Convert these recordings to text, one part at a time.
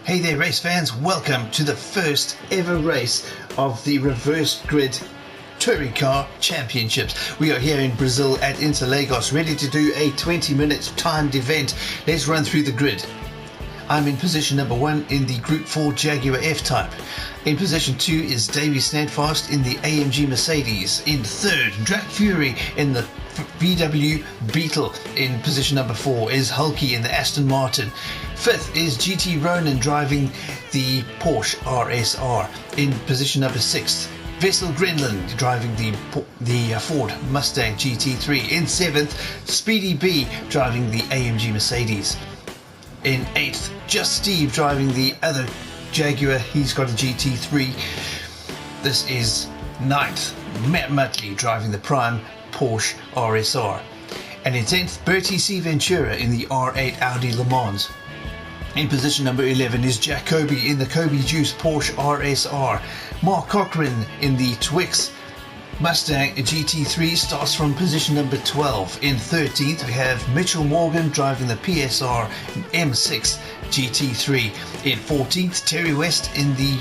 Hey there race fans, welcome to the first ever race of the reverse grid touring car championships. We are here in Brazil at Interlagos, ready to do a 20-minute timed event. Let's run through the grid. I'm in position number 1 in the Group 4 Jaguar F-Type. In position 2 is Davy Snedfast in the AMG Mercedes. In third, Drac Fury in the VW Beetle. In position number 4 is Hulky in the Aston Martin. Fifth is GT Ronin driving the Porsche RSR. In position number 6, Vessel Grenland driving the Ford Mustang GT3. In 7th, Speedy B driving the AMG Mercedes. In 8th, Just Steve driving the other Jaguar, he's got a GT3. This is 9th, Matt Muttley driving the Prime Porsche RSR. And in 10th, Bertie C. Ventura in the R8 Audi Le Mans. In position number 11 is Jack Kobe in the Kobe Juice Porsche RSR. Mark Cochran in the Twix Mustang GT3 starts from position number 12. In 13th we have Mitchell Morgan driving the PSR M6 GT3. In 14th, Terry West in the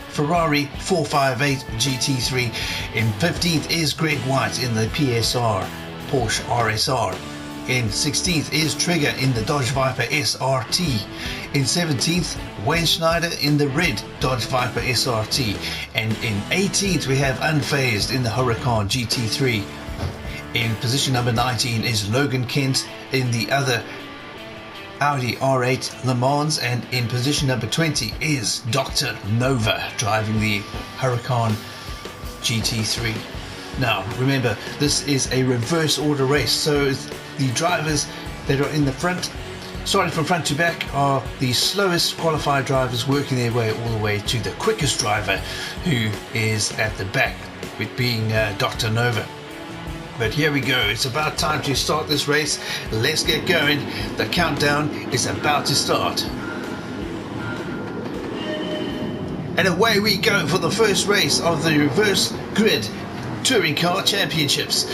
Ferrari 458 GT3. In 15th is Greg White in the PSR Porsche RSR. In 16th is Trigger in the Dodge Viper SRT. In 17th, Wayne Schneider in the red Dodge Viper SRT. And in 18th we have Unfazed in the Huracan GT3. In position number 19 is Logan Kent in the other Audi R8 Le Mans. And in position number 20 is Dr. Nova driving the Huracan GT3. Now remember, this is a reverse order race, so the drivers that are in the front, starting from front to back, are the slowest qualified drivers working their way all the way to the quickest driver, who is at the back, with being Dr. Nova. But here we go, it's about time to start this race. Let's get going. The countdown is about to start. And away we go for the first race of the reverse grid touring car championships.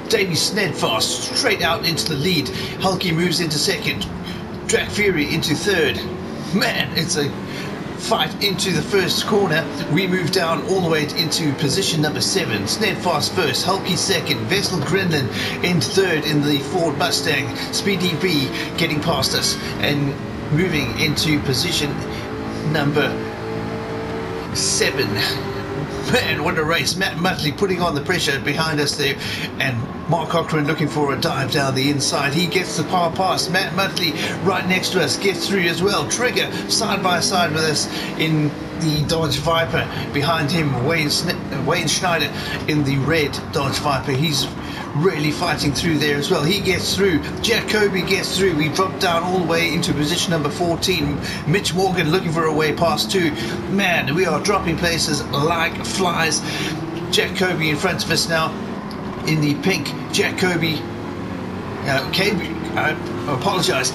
Davy Snedfast straight out into the lead. Hulky moves into second. Drac Fury into third. Man, it's a fight into the first corner. We move down all the way into position number 7. Snedfast first, Hulky second, Vessel Grenland in third in the Ford Mustang. Speedy B getting past us and moving into position number 7. Man, what a race. Matt Muttley putting on the pressure behind us there, and Mark Cochran looking for a dive down the inside. He gets the power pass. Matt Muttley right next to us gets through as well. Trigger side by side with us in the Dodge Viper. Behind him, Wayne Schneider in the red Dodge Viper. He's really fighting through there as well. He gets through. Jack Kobe gets through. We drop down all the way into position number 14. Mitch Morgan looking for a way past too. Man, we are dropping places like flies. Jack Kobe in front of us now in the pink Jack Kobe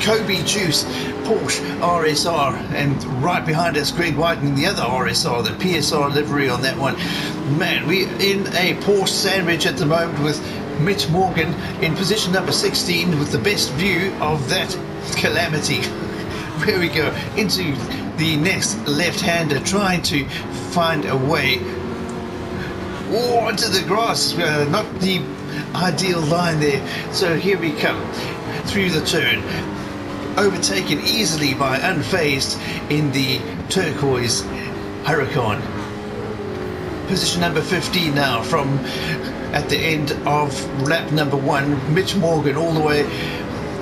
Kobe Juice Porsche RSR, and right behind us Greg White in the other RSR, the PSR livery on that one. Man, we're in a Porsche sandwich at the moment with Mitch Morgan in position number 16 with the best view of that calamity. Here we go into the next left-hander, trying to find a way onto the grass. Not the ideal line there. So here we come through the turn, overtaken easily by Unfazed in the turquoise Huracan. Position number 15 now from at the end of lap number 1. Mitch Morgan all the way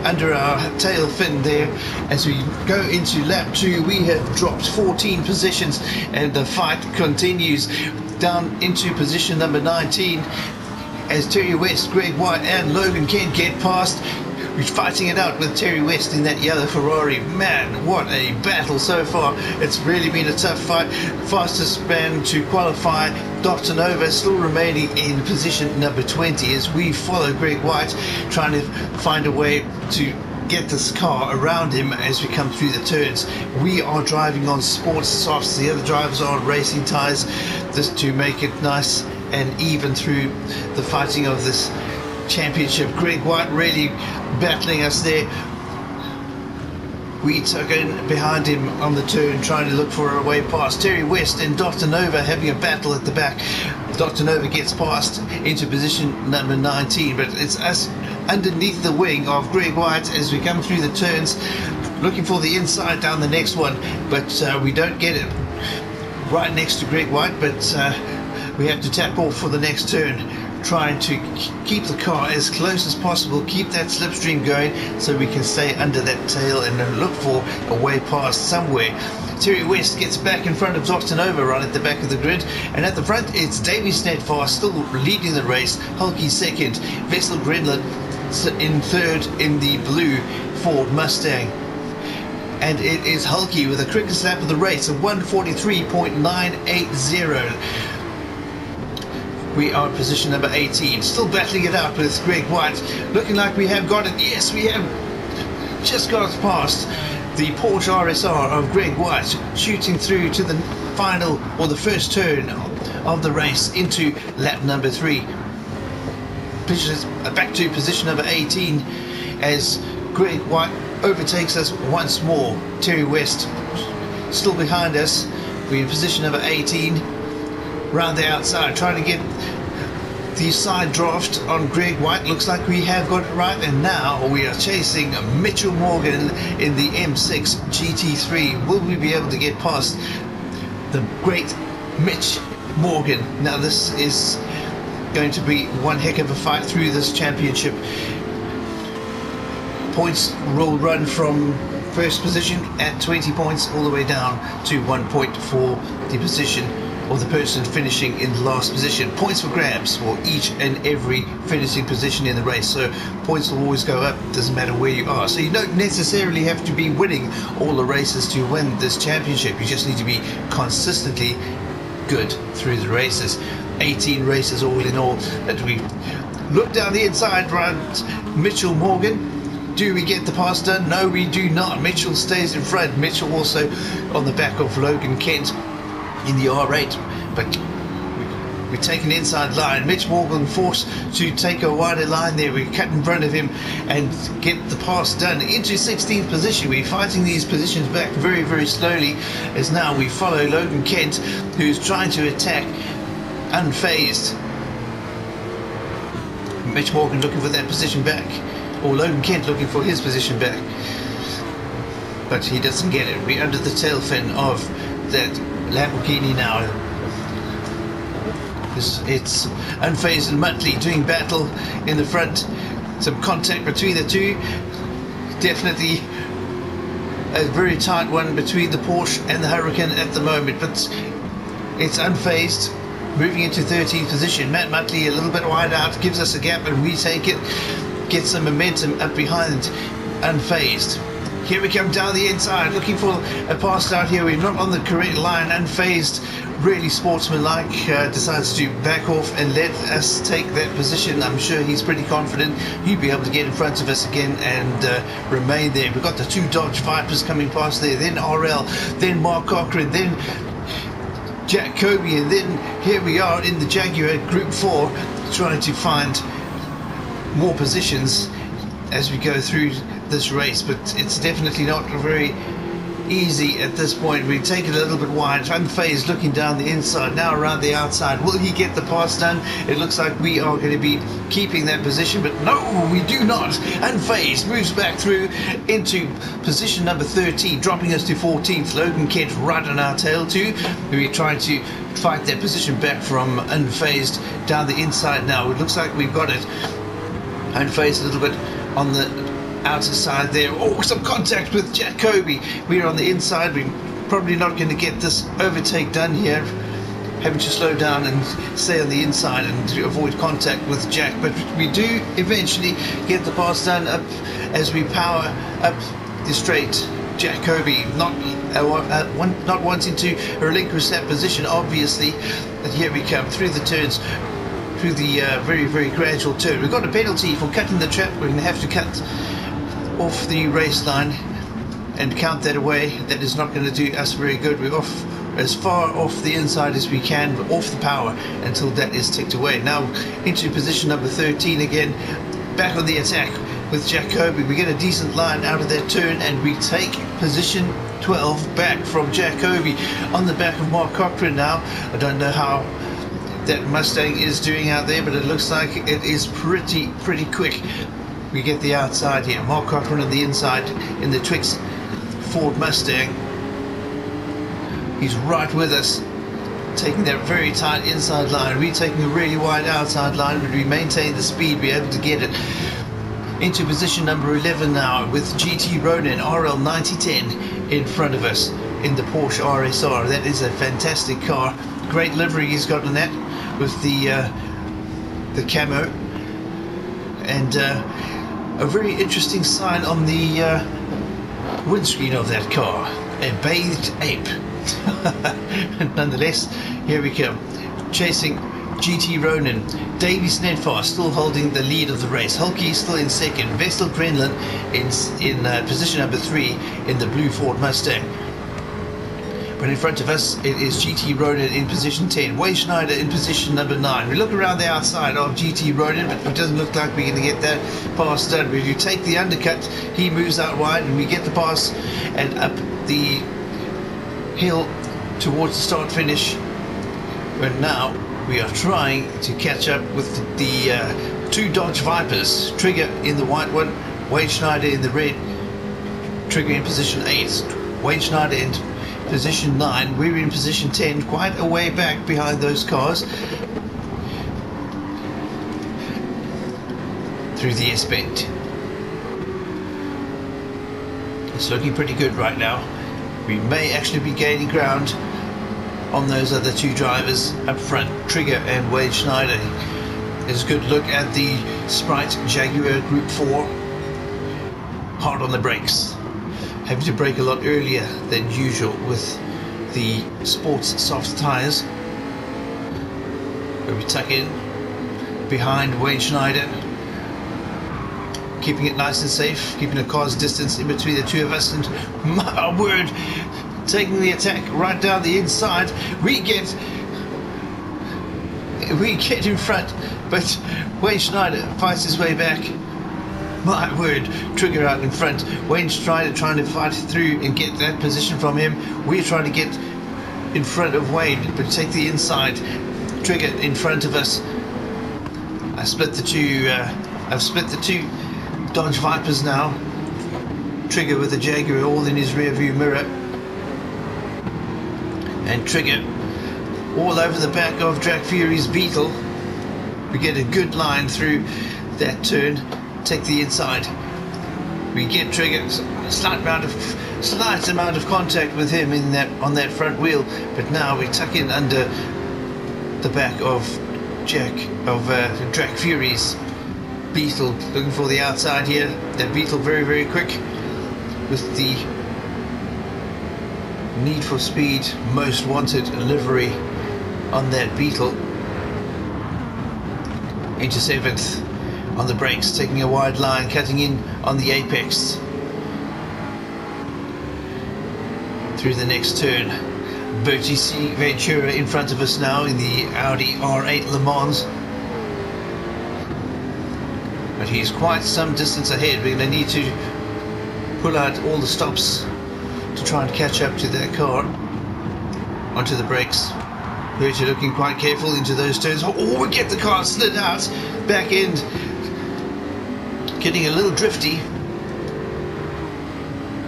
under our tail fin there. As we go into lap 2, we have dropped 14 positions, and the fight continues down into position number 19 as Terry West, Greg White and Logan Kent get past. We're fighting it out with Terry West in that yellow Ferrari. Man, what a battle so far. It's really been a tough fight. Fastest man to qualify, Dr. Nova, still remaining in position number 20 as we follow Greg White, trying to find a way to get this car around him as we come through the turns. We are driving on sports softs, the other drivers are on racing tyres, just to make it nice and even through the fighting of this championship. Greg White really battling us there. We tuck in behind him on the turn, trying to look for a way past. Terry West and Dr. Nova having a battle at the back. Dr. Nova gets past into position number 19, but it's us underneath the wing of Greg White as we come through the turns, looking for the inside down the next one, but we don't get it right next to Greg White, but we have to tap off for the next turn, trying to keep the car as close as possible, keep that slipstream going so we can stay under that tail and then look for a way past somewhere. Terry West gets back in front of Dr. Nova right at the back of the grid, and at the front it's Davey Steadfast still leading the race, Hulky second, Vessel Grenlin in third in the blue Ford Mustang. And it is Hulky with the quickest lap of the race of 1:43.980. We are in position number 18, still battling it out with Greg White, looking like we have got it. Yes, we have just got it past the Porsche RSR of Greg White, shooting through to the final, or the first turn of the race into lap number 3. Back to position number 18 as Greg White overtakes us once more. Terry West still behind us. We're in position number 18, round the outside, trying to get the side draft on Greg White. Looks like we have got it right, and now we are chasing Mitchell Morgan in the M6 GT3. Will we be able to get past the great Mitch Morgan? Now this is going to be one heck of a fight through this championship. Points will run from first position at 20 points all the way down to 1 point for the position or the person finishing in the last position. Points for grabs for each and every finishing position in the race, so points will always go up, doesn't matter where you are. So you don't necessarily have to be winning all the races to win this championship. You just need to be consistently good through the races. 18 races all in all. And we look down the inside around Mitchell Morgan. Do we get the pass done? No, we do not. Mitchell stays in front. Mitchell also on the back of Logan Kent in the R8, but we take an inside line. Mitch Morgan forced to take a wider line there. We cut in front of him and get the pass done into 16th position. We're fighting these positions back very, very slowly as now we follow Logan Kent, who's trying to attack unfazed. Mitch Morgan looking for that position back, or Logan Kent looking for his position back, but he doesn't get it. We're under the tail fin of that Lamborghini now. It's Unfazed and Muttley doing battle in the front. Some contact between the two. Definitely a very tight one between the Porsche and the Hurricane at the moment, but it's Unfazed moving into 13th position. Matt Muttley a little bit wide out, gives us a gap and we take it. Get some momentum up behind Unfazed. Here we come down the inside, looking for a pass out here. We're not on the correct line. Unfazed, really sportsmanlike, decides to back off and let us take that position. I'm sure he's pretty confident he'll be able to get in front of us again and remain there. We've got the two Dodge Vipers coming past there, then RL, then Mark Cochran, then Jack Kobe, and then here we are in the Jaguar Group 4, trying to find more positions as we go through this race, but it's definitely not very easy at this point. We take it a little bit wide. Unfazed looking down the inside, now around the outside. Will he get the pass done? It looks like we are going to be keeping that position, but no, we do not. Unfazed moves back through into position number 13, dropping us to 14th. Logan Kent right on our tail too. We're trying to fight that position back from Unfazed down the inside now. It looks like we've got it. Unfazed a little bit on the outer side there. Oh, some contact with Jack Kobe. We're on the inside. We're probably not going to get this overtake done here. Having to slow down and stay on the inside and to avoid contact with Jack. But we do eventually get the pass done up as we power up the straight. Jack Kobe not wanting to relinquish that position, obviously. But here we come through the turns. Through the very, very gradual turn. We've got a penalty for cutting the trap. We're going to have to cut off the race line and count that away. That is not going to do us very good. We're off as far off the inside as we can, but off the power until that is ticked away. Now into position number 13 again, back on the attack. with Jacoby. We get a decent line out of that turn, and we take position 12 back from Jacoby on the back of Mark Cochran now. I don't know how that Mustang is doing out there, but it looks like it is pretty quick. We get the outside here. Mark Cochran on the inside in the Twix Ford Mustang. He's right with us, taking that very tight inside line. We're taking a really wide outside line, but we maintain the speed. We're able to get it into position number 11 now, with GT Ronin RL 9010 in front of us in the Porsche RSR. That is a fantastic car. Great livery he's got on that, with the camo, and a very interesting sign on the windscreen of that car, a bathed ape. Nonetheless, here we come, chasing GT Ronin. Davy Snedfast still holding the lead of the race. Hulky still in second. Vestel Grenlin in position number 3 in the blue Ford Mustang. But in front of us, it is GT Ronin in position 10. Wade Schneider in position number 9. We look around the outside of GT Ronin, but it doesn't look like we're going to get that pass done. If you take the undercut, he moves out wide, and we get the pass and up the hill towards the start finish. But now we are trying to catch up with the two Dodge Vipers. Trigger in the white one, Wade Schneider in the red. Trigger in position 8, Wade Schneider in position 9. We're in position 10, quite a way back behind those cars. Through the S-bend. It's looking pretty good right now. We may actually be gaining ground on those other two drivers up front, Trigger and Wade Schneider. There's a good look at the Sprite Jaguar Group 4. Hard on the brakes. Having to brake a lot earlier than usual with the sports soft tyres. Where we tuck in behind Wade Schneider, keeping it nice and safe, keeping a car's distance in between the two of us, and my word, taking the attack right down the inside. We get in front, but Wade Schneider fights his way back. My word, Trigger out in front. Wade Schneider trying to fight through and get that position from him. We're trying to get in front of Wade, but take the inside. Trigger in front of us. I've split the two Dodge Vipers now. Trigger with the Jaguar all in his rear view mirror, and Trigger all over the back of Drag Fury's Beetle. We get a good line through that turn. Take the inside. We get Trigger, slight amount of contact with him in on that front wheel, but now we tuck in under the back of Drag Fury's Beetle, looking for the outside here. That Beetle very quick, with the Need for Speed Most Wanted livery on that Beetle. Into 7th on the brakes, taking a wide line, cutting in on the apex through the next turn. Bertie C. Ventura in front of us now in the Audi R8 Le Mans, but he's quite some distance ahead. We're going to need to pull out all the stops to try and catch up to that car. Onto the brakes. Bertie looking quite careful into those turns. Oh, we get the car slid out, back end getting a little drifty.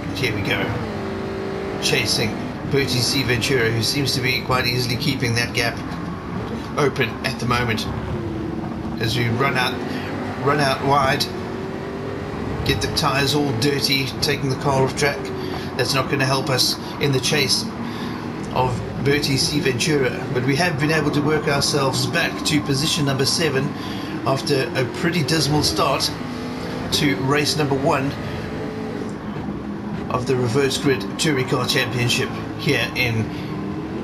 But here we go, chasing Bertie C. Ventura, who seems to be quite easily keeping that gap open at the moment. As we run out wide, get the tyres all dirty, taking the car off track. That's not going to help us in the chase of Bertie C. Ventura, but we have been able to work ourselves back to position number 7 after a pretty dismal start to race number 1 of the Reverse Grid Touring Car Championship here in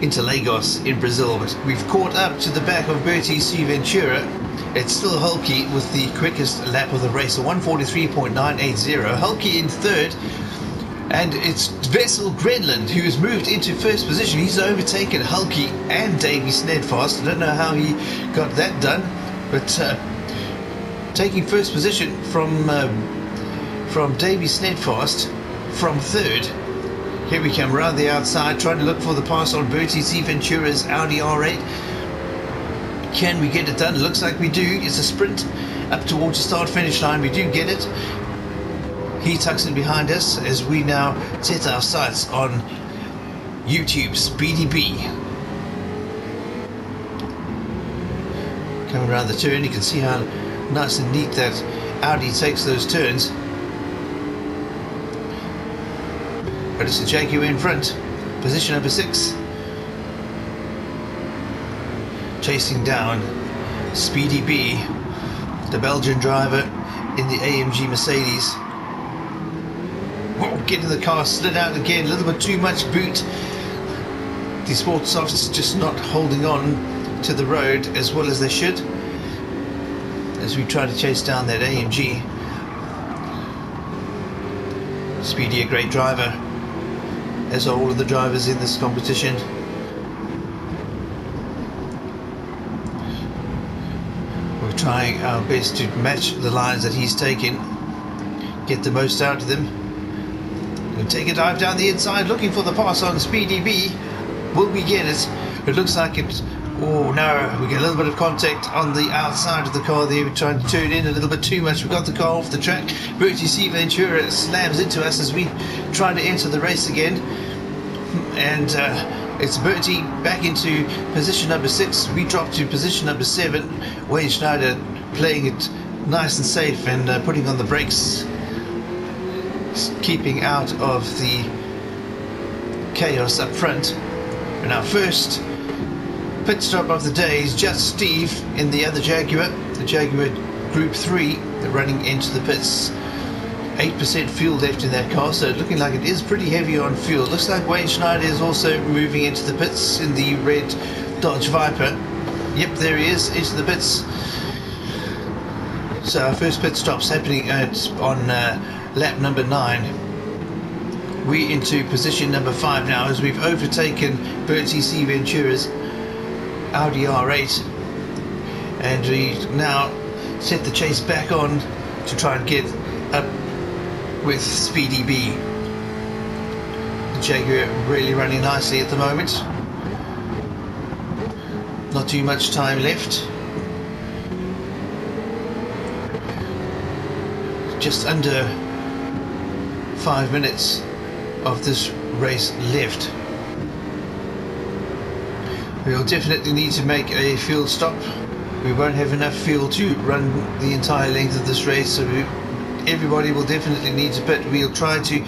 Interlagos in Brazil. But we've caught up to the back of Bertie C. Ventura. It's still Hulky with the quickest lap of the race, a 1:43.980. Hulky in 3rd, and it's Vestel Grenland who has moved into 1st position. He's overtaken Hulky and Davy Snedfast. I don't know how he got that done, but taking 1st position from from Davy Snedfast from third. Here we come around the outside, trying to look for the pass on RGTC Ventura's Audi R8. Can we get it done? Looks like we do. It's a sprint up towards the start-finish line. We do get it. He tucks in behind us as we now set our sights on YouTube Speedy B. Coming around the turn, you can see how nice and neat that Audi takes those turns. But it's the Jaguar in front, position number 6. Chasing down Speedy B, the Belgian driver in the AMG Mercedes. Whoa, getting the car slid out again, a little bit too much boot. The sports softs just not holding on to the road as well as they should, as we try to chase down that AMG. Speedy, a great driver, as are all of the drivers in this competition. We're trying our best to match the lines that he's taken, get the most out of them. We'll take a dive down the inside, looking for the pass on Speedy B. Will we get it? It looks like it. Oh no, we get a little bit of contact on the outside of the car there. We're trying to turn in a little bit too much. We got the car off the track. RGTC Ventura slams into us as we try to enter the race again. And it's Bertie back into position number 6. We drop to position number 7. Wayne Schneider playing it nice and safe and putting on the brakes, keeping out of the chaos up front. And our first pit stop of the day is just Steve in the other Jaguar, the Jaguar Group 3, running into the pits. 8% fuel left in that car, so looking like it is pretty heavy on fuel. Looks like Wayne Schneider is also moving into the pits in the red Dodge Viper. Yep, there he is, into the pits. So our first pit stop's happening on lap number 9. We're into position number 5 now as we've overtaken RGTC Ventura's Audi R8, and we now set the chase back on to try and get up with Speedy B. The Jaguar really running nicely at the moment. Not too much time left. Just under 5 minutes of this race left. We'll definitely need to make a fuel stop. We won't have enough fuel to run the entire length of this race, so everybody will definitely need to pit. We'll try to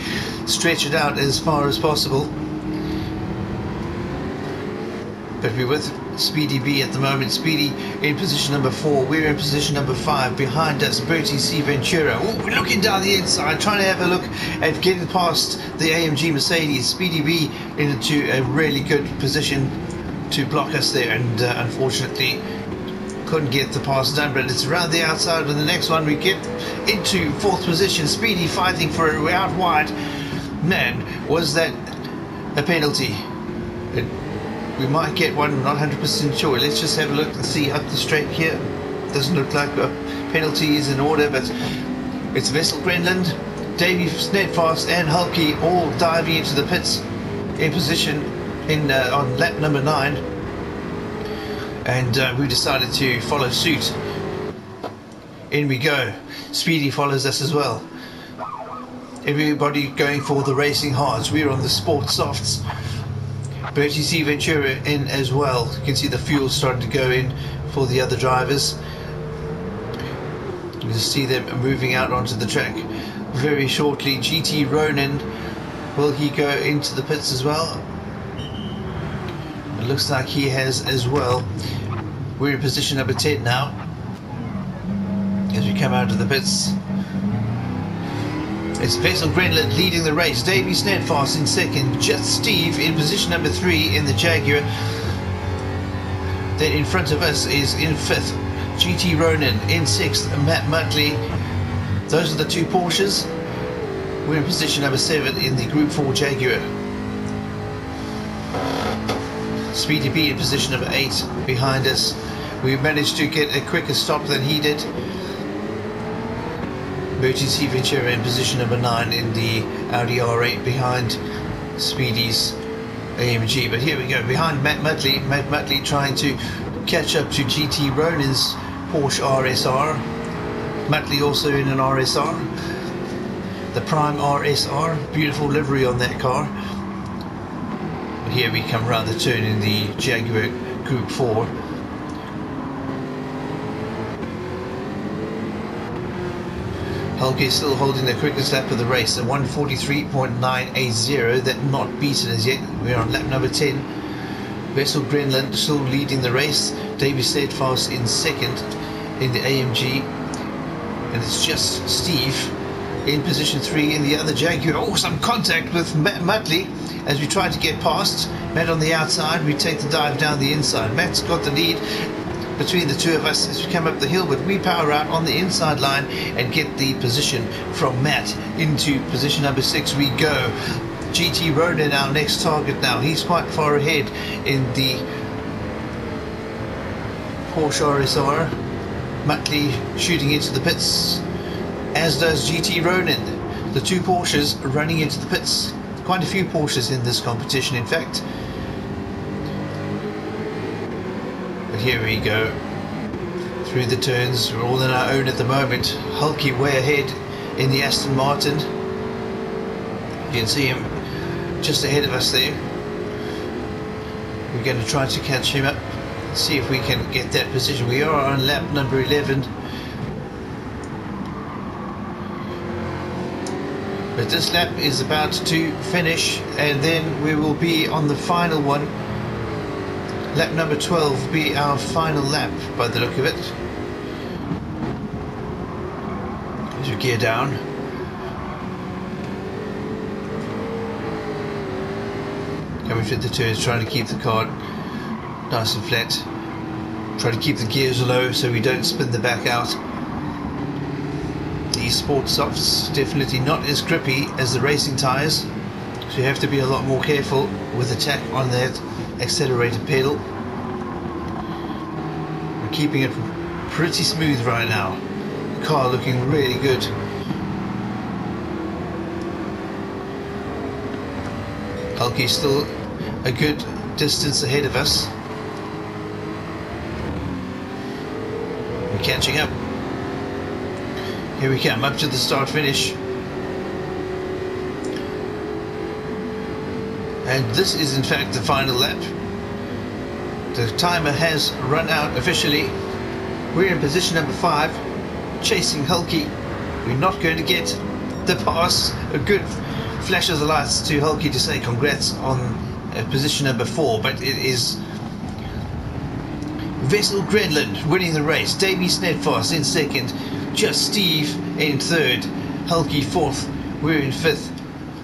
stretch it out as far as possible. But we're with Speedy B at the moment. Speedy in position number 4. We're in position number 5. Behind us, RGTC Ventura. Oh, we're looking down the inside, trying to have a look at getting past the AMG Mercedes. Speedy B into a really good position to block us there, and unfortunately couldn't get the pass done, but it's around the outside. With the next one we get into 4th position. Speedy fighting for it out wide. Man, was that a penalty? We might get one, not 100% sure. Let's just have a look and see up the straight here. Doesn't look like a penalty is in order, but it's Vessel Grenland, Davy Snedfast and Hulky all diving into the pits in position on lap number 9, and we decided to follow suit. In we go. Speedy follows us as well. Everybody going for the racing hards. We're on the sports softs. RGTC Ventura in as well. You can see the fuel starting to go in for the other drivers. You can see them moving out onto the track very shortly. GT Ronin, will he go into the pits as well? It looks like he has as well. We're in position number 10 now as we come out of the pits. It's Vessel Grenland leading the race. Davy Snedfast in 2nd. Just Steve in position number 3 in the Jaguar. Then in front of us is in 5th GT Ronin. In 6th Matt Muttley. Those are the 2 Porsches. We're in position number 7 in the Group 4 Jaguar. Speedy B in position number 8 behind us. We managed to get a quicker stop than he did. RGTC Ventura in position number 9 in the Audi R8 behind Speedy's AMG. But here we go, behind Matt Mutley. Matt Mutley trying to catch up to GT Ronin's Porsche RSR. Mutley also in an RSR, the Prime RSR, beautiful livery on that car. But here we come round the turn in the Jaguar Group 4. Hulk is still holding the quickest lap of the race, a 1:43.980, that not beaten as yet. We're on lap number 10. Vessel Grenland still leading the race. Davy Steadfast in second in the AMG. And it's just Steve in position 3 in the other Jaguar. Oh, some contact with Matt Mutley as we try to get past. Matt on the outside, we take the dive down the inside. Matt's got the lead between the two of us as we come up the hill, but we power out on the inside line and get the position from Matt. Into position number 6 we go. GT Ronin, our next target now. He's quite far ahead in the Porsche RSR. Mutley shooting into the pits, as does GT Ronin. The two Porsches running into the pits. Quite a few Porsches in this competition, in fact. But here we go through the turns. We're all on our own at the moment. Hulky way ahead in the Aston Martin. You can see him just ahead of us there. We're going to try to catch him up, see if we can get that position. We are on lap number 11. But this lap is about to finish, and then we will be on the final one. Lap number 12 will be our final lap by the look of it. As we gear down. Coming through the turns, trying to keep the car nice and flat. Try to keep the gears low so we don't spin the back out. These sport softs definitely not as grippy as the racing tyres, so you have to be a lot more careful with the tap on that accelerator pedal. We're keeping it pretty smooth right now. The car looking really good. Hulky's still a good distance ahead of us. We're catching up. Here we come, up to the start finish. And this is in fact the final lap. The timer has run out officially. We're in position number 5, chasing Hulky. We're not going to get the pass. A good flash of the lights to Hulky to say congrats on position number 4, but it is Vessel Grenland winning the race. Davy Steadfast in second, just Steve in third, Hulky fourth, we're in fifth,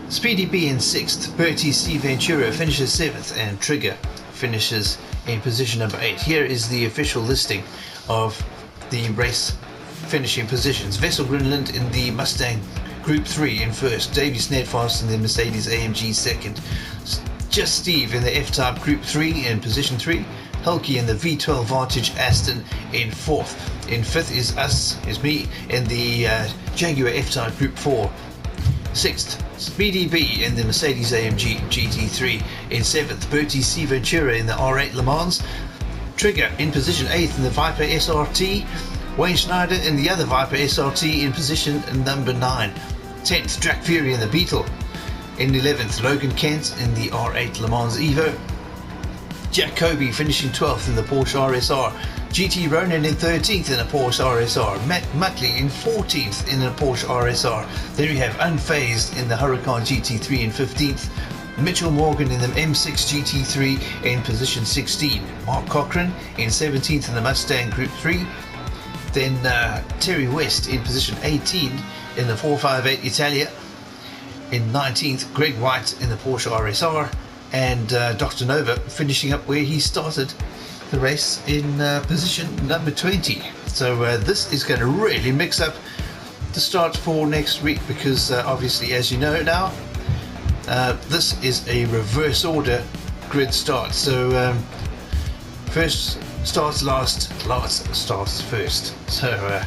Speedy B in sixth, Bertie C Ventura finishes 7th, and Trigger finishes in position number 8. Here is the official listing of the race finishing positions. Vessel Grenland in the Mustang Group 3 in first, Davy Steadfast in the Mercedes AMG second, Just Steve in the F-Type Group 3 in position 3, Hulky in the V12 Vantage Aston in 4th. In 5th is me in the Jaguar F-Type Group 4. 6th, Speedy B in the Mercedes AMG GT3. In 7th, Bertie C Ventura in the R8 Le Mans. Trigger in position 8th in the Viper SRT. Wayne Schneider in the other Viper SRT in position number 9. 10th, Drac Fury in the Beetle. In 11th, Logan Kent in the R8 Le Mans Evo. Jack Kobe finishing 12th in the Porsche RSR. GT Ronin in 13th in a Porsche RSR. Matt Mutley in 14th in a Porsche RSR. Then we have Unfazed in the Huracan GT3 in 15th. Mitchell Morgan in the M6 GT3 in position 16. Mark Cochran in 17th in the Mustang Group 3. Then Terry West in position 18 in the 458 Italia. In 19th, Greg White in the Porsche RSR. And Dr. Nova finishing up where he started the race in position number 20. So this is going to really mix up the start for next week, because obviously, as you know now, this is a reverse order grid start. So first starts last, last starts first. So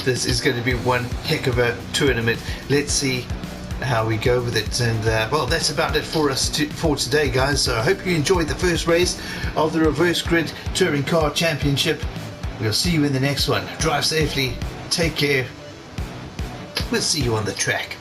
This is going to be one heck of a tournament. Let's see how we go with it. And well, that's about it for us for today, guys. So I hope you enjoyed the first race of the Reverse Grid Touring Car Championship. We'll see you in the next one. Drive safely, take care. We'll see you on the track.